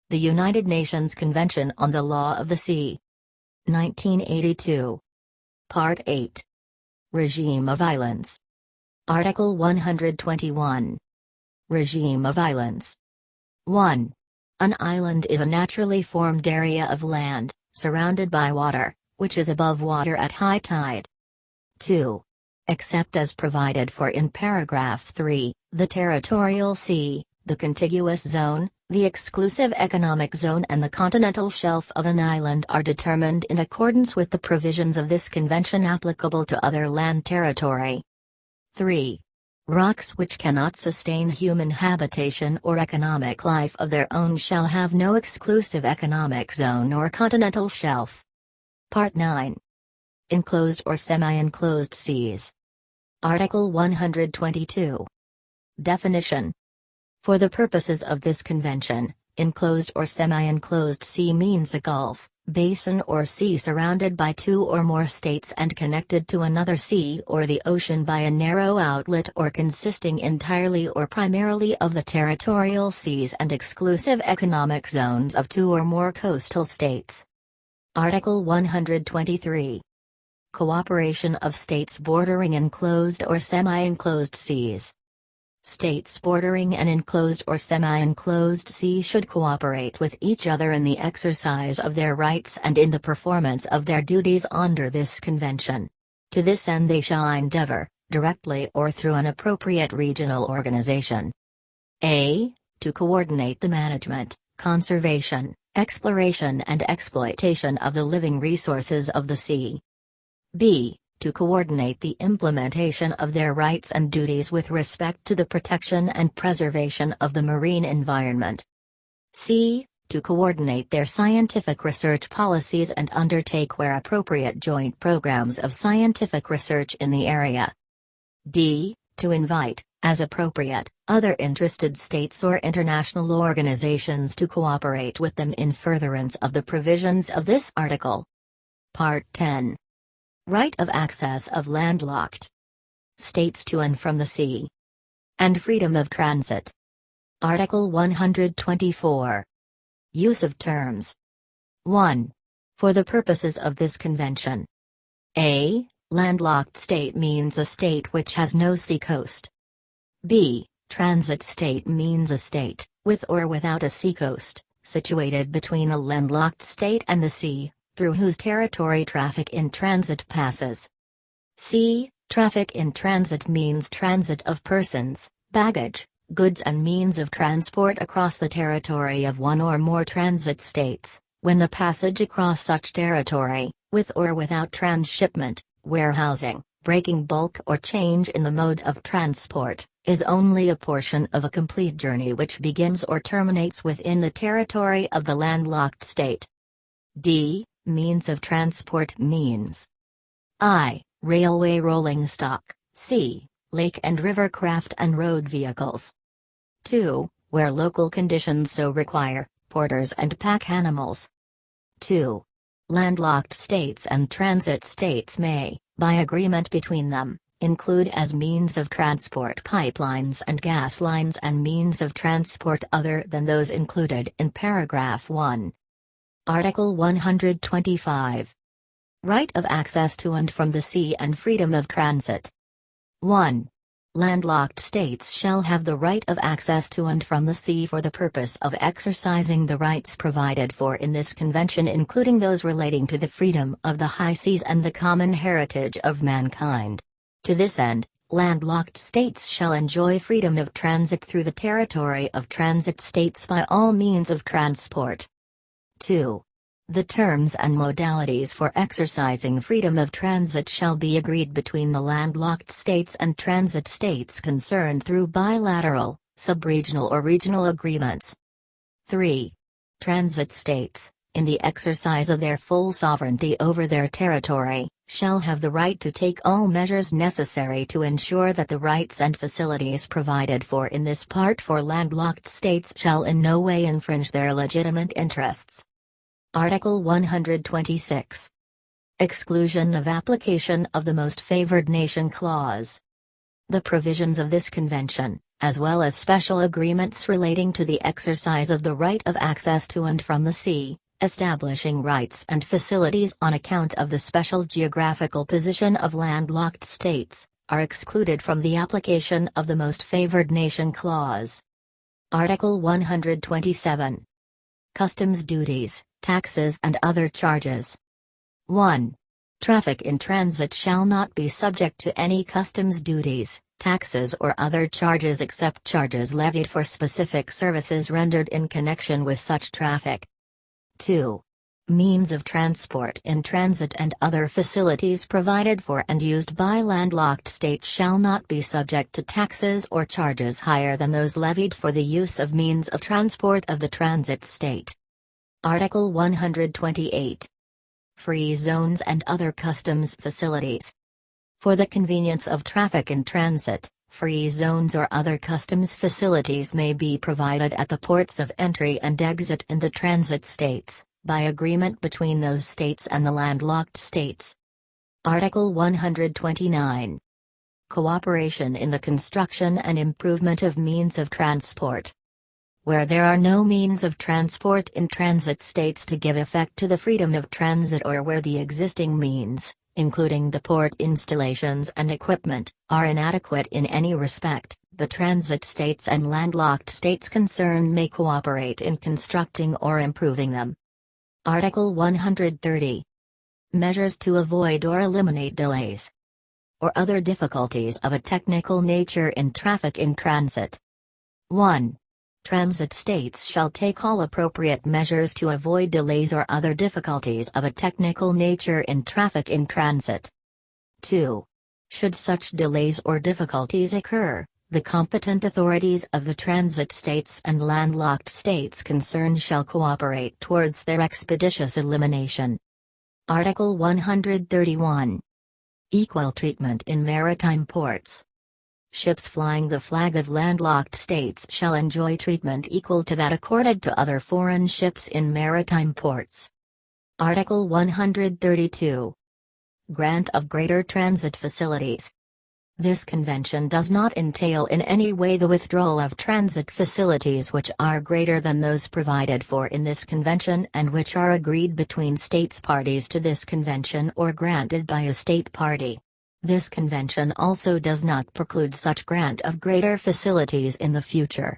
The United Nations Convention on the Law of the Sea. 1982. Part 8. Regime of Islands. Article 121. Regime of Islands. 1. An island is a naturally formed area of land, surrounded by water, which is above water at high tide. 2. Except as provided for in paragraph 3, the territorial sea, the contiguous zone, the exclusive economic zone and the continental shelf of an island are determined in accordance with the provisions of this convention applicable to other land territory. 3. Rocks which cannot sustain human habitation or economic life of their own shall have no exclusive economic zone or continental shelf. Part 9. Enclosed or semi-enclosed seas. Article 122. Definition. For the purposes of this convention, enclosed or semi-enclosed sea means a gulf, basin or sea surrounded by two or more states and connected to another sea or the ocean by a narrow outlet or consisting entirely or primarily of the territorial seas and exclusive economic zones of two or more coastal states. Article 123. Cooperation of states bordering enclosed or semi-enclosed seas. States bordering an enclosed or semi-enclosed sea should cooperate with each other in the exercise of their rights and in the performance of their duties under this convention. To this end they shall endeavor, directly or through an appropriate regional organization. A. To coordinate the management, conservation, exploration and exploitation of the living resources of the sea. B. To coordinate the implementation of their rights and duties with respect to the protection and preservation of the marine environment. C. To coordinate their scientific research policies and undertake where appropriate joint programs of scientific research in the area. D. To invite, as appropriate, other interested states or international organizations to cooperate with them in furtherance of the provisions of this article. Part 10. Right of access of landlocked states to and from the sea. And freedom of transit. Article 124. Use of terms. 1. For the purposes of this convention. A. Landlocked state means a state which has no seacoast. B. Transit state means a state, with or without a seacoast, situated between a landlocked state and the sea, through whose territory traffic in transit passes. C. Traffic in transit means transit of persons, baggage, goods and means of transport across the territory of one or more transit states, when the passage across such territory, with or without transshipment, warehousing, breaking bulk or change in the mode of transport, is only a portion of a complete journey which begins or terminates within the territory of the landlocked state. D. Means of transport means I. Railway rolling stock, C. Lake and river craft and road vehicles. 2. Where local conditions so require, porters and pack animals. 2. Landlocked states and transit states may, by agreement between them, include as means of transport pipelines and gas lines and means of transport other than those included in paragraph 1. Article 125. Right of access to and from the sea and freedom of transit. 1. Landlocked states shall have the right of access to and from the sea for the purpose of exercising the rights provided for in this convention, including those relating to the freedom of the high seas and the common heritage of mankind. To this end, landlocked states shall enjoy freedom of transit through the territory of transit states by all means of transport. 2. The terms and modalities for exercising freedom of transit shall be agreed between the landlocked states and transit states concerned through bilateral, subregional or regional agreements. 3. Transit states, in the exercise of their full sovereignty over their territory, shall have the right to take all measures necessary to ensure that the rights and facilities provided for in this part for landlocked states shall in no way infringe their legitimate interests. Article 126. Exclusion of application of the Most Favored Nation Clause. The provisions of this convention, as well as special agreements relating to the exercise of the right of access to and from the sea, establishing rights and facilities on account of the special geographical position of landlocked states, are excluded from the application of the Most Favored Nation Clause. Article 127. Customs duties, taxes and other charges. 1. Traffic in transit shall not be subject to any customs duties, taxes or other charges except charges levied for specific services rendered in connection with such traffic. 2. Means of transport in transit and other facilities provided for and used by landlocked states shall not be subject to taxes or charges higher than those levied for the use of means of transport of the transit state. Article 128. Free zones and other customs facilities. For the convenience of traffic in transit, free zones or other customs facilities may be provided at the ports of entry and exit in the transit states, by agreement between those states and the landlocked states. Article 129. Cooperation in the construction and improvement of means of transport. Where there are no means of transport in transit states to give effect to the freedom of transit, or where the existing means, including the port installations and equipment, are inadequate in any respect, the transit states and landlocked states concerned may cooperate in constructing or improving them. Article 130. Measures to avoid or eliminate delays or other difficulties of a technical nature in traffic in transit. 1. Transit states shall take all appropriate measures to avoid delays or other difficulties of a technical nature in traffic in transit. 2. Should such delays or difficulties occur, the competent authorities of the transit states and landlocked states concerned shall cooperate towards their expeditious elimination. Article 131. Equal treatment in maritime ports. Ships flying the flag of landlocked states shall enjoy treatment equal to that accorded to other foreign ships in maritime ports. Article 132. Grant of greater transit facilities. This convention does not entail in any way the withdrawal of transit facilities which are greater than those provided for in this convention and which are agreed between states parties to this convention or granted by a state party. This convention also does not preclude such grant of greater facilities in the future.